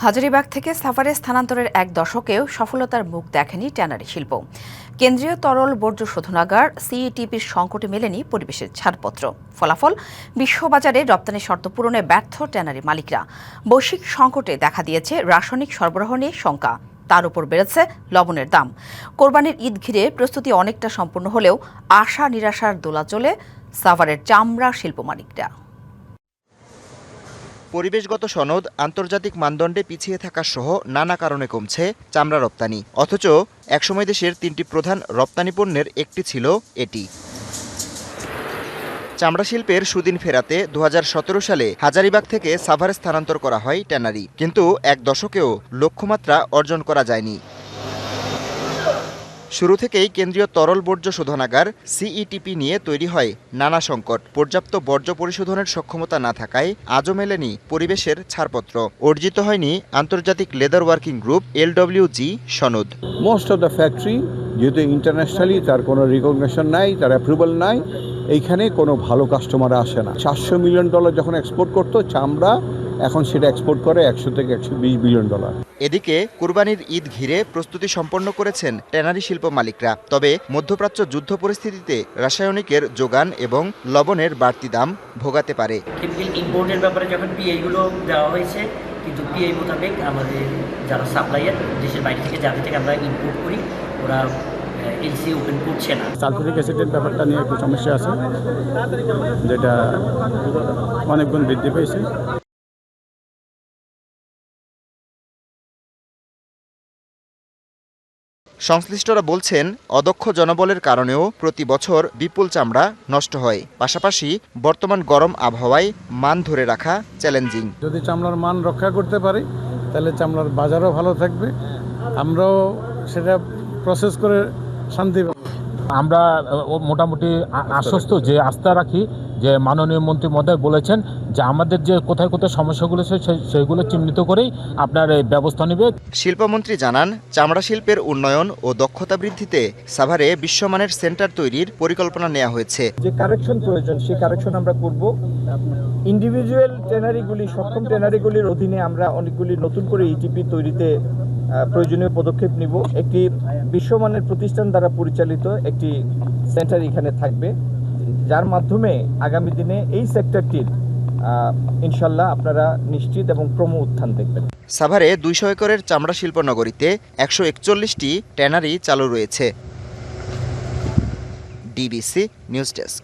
হাজারীবাগ থেকে সাভারে স্থানান্তরের এক দশকেও সফলতার মুখ দেখেনি ট্যানারি শিল্প। কেন্দ্রীয় তরল বর্জ্য শোধনাগার সিইটিপির সংকটে মেলেনি পরিবেশের ছাড়পত্র। ফলাফল, বিশ্ববাজারে রপ্তানি শর্ত পূরণে ব্যর্থ ট্যানারি মালিকরা। বৈশ্বিক সংকটে দেখা দিয়েছে রাসায়নিক সরবরাহ নিয়ে শঙ্কা। তার উপর বেড়েছে লবণের দাম। কোরবানির ঈদ ঘিরে প্রস্তুতি অনেকটা সম্পূর্ণ হলেও আশা নিরাশার দোলাচলে সাভারের চামড়া শিল্প মালিকরা। পরিবেশগত সনদ, আন্তর্জাতিক মানদণ্ডে পিছিয়ে থাকা সহ নানা কারণে কমছে চামড়া রপ্তানি। অথচ একসময় দেশের ৩টি প্রধান রপ্তানি পণ্যের একটি ছিল এটি। চামড়া শিল্পের সুদিন ফেরাতে ২০১৭ সালে হাজারীবাগ থেকে সাভারে স্থানান্তর করা হয় ট্যানারি, কিন্তু এক দশকেও লক্ষ্যমাত্রা অর্জন করা যায়নি। শুরু থেকেই কেন্দ্রীয় তরল বর্জ্য শোধনাগার সিইটিপি নিয়ে তৈরি হয় নানা সংকট। পর্যাপ্ত বর্জ্য পরিশোধনের সক্ষমতা না থাকায় আজও মেলেনি পরিবেশের ছাড়পত্র। অর্জিত হয়নি আন্তর্জাতিক লেদার ওয়ার্কিং গ্রুপ LWG সনদ। মোস্ট অফ দ্য ফ্যাক্টরি যেহেতু ইন্টারন্যাশনালি তার কোনো রিকগনিশন নাই, তার অ্যাপ্রুভাল নাই, এইখানে কোনো ভালো কাস্টমার আসে না। $400 মিলিয়ন যখন এক্সপোর্ট করতো চামড়া, এখন সেটা এক্সপোর্ট করে $100 থেকে $120 বিলিয়ন। এদিকে কুরবানির ঈদ ঘিরে প্রস্তুতি সম্পন্ন করেছেন ট্যানারি শিল্প মালিকরা। তবে মধ্যপ্রাচ্য যুদ্ধ পরিস্থিতিতে রাসায়নিকের যোগান এবং লবণের বাড়তি দাম ভোগাতে পারে। কেমিক্যাল ইম্পোর্টের ব্যাপারে যখন পিআইগুলো দেওয়া হয়েছে, কিন্তু পিআই মোতাবেক আমাদের যারা সাপ্লাইয়ার দেশের বাইরে থেকে যাদের থেকে আমরা ইম্পোর্ট করি, ওরা এলসি ওপেন করছে না। সালফিউরিক অ্যাসিডের ব্যাপারটা নিয়ে একটু সমস্যা আছে, যেটা অনেক গুণ বৃদ্ধি পেয়েছে। সংশ্লিষ্টরা বলছেন, অদক্ষ জনবলের কারণেও প্রতি বছর বিপুল চামড়া নষ্ট হয়। পাশাপাশি বর্তমান গরম আবহাওয়ায় মান ধরে রাখা চ্যালেঞ্জিং। যদি চামড়ার মান রক্ষা করতে পারি তাহলে চামড়ার বাজারও ভালো থাকবে, আমরাও সেটা প্রসেস করে শান্তি পাবো। আমরা মোটামুটি আশ্বস্ত যে আস্থা রাখি যে মাননীয় মন্ত্রী মহোদয় বলেছেন যে আমাদের যে কোথায় কোথায় সমস্যাগুলো সেইগুলো চিহ্নিত করেই আপনার ব্যবস্থা নেবে। শিল্পমন্ত্রী জানান, চামড়া শিল্পের উন্নয়ন ও দক্ষতা বৃদ্ধিতে সাভারে বিশ্বমানের সেন্টার তৈরির পরিকল্পনা নেওয়া হয়েছে। যে কারেকশন প্রয়োজন সেই কারেকশন আমরা করব। ইন্ডিভিজুয়াল ট্যানারিগুলি, সক্ষম ট্যানারিগুলির অধীনে আমরা অনেকগুলি নতুন করে ইটিপি তৈরিতে প্রয়োজনীয় পদক্ষেপ নিব। একটি বিশ্বমানের প্রতিষ্ঠান দ্বারা পরিচালিত একটি সেন্টার এখানে থাকবে, যার মাধ্যমে আগামী দিনে এই সেক্টরটির ইনশাল্লাহ আপনারা নিশ্চিত এবং ক্রম উত্থান দেখবেন। সাভারে ২০০ একরের চামড়া শিল্প নগরীতে ১৪১টি ট্যানারি চালু রয়েছে। DBC news desk.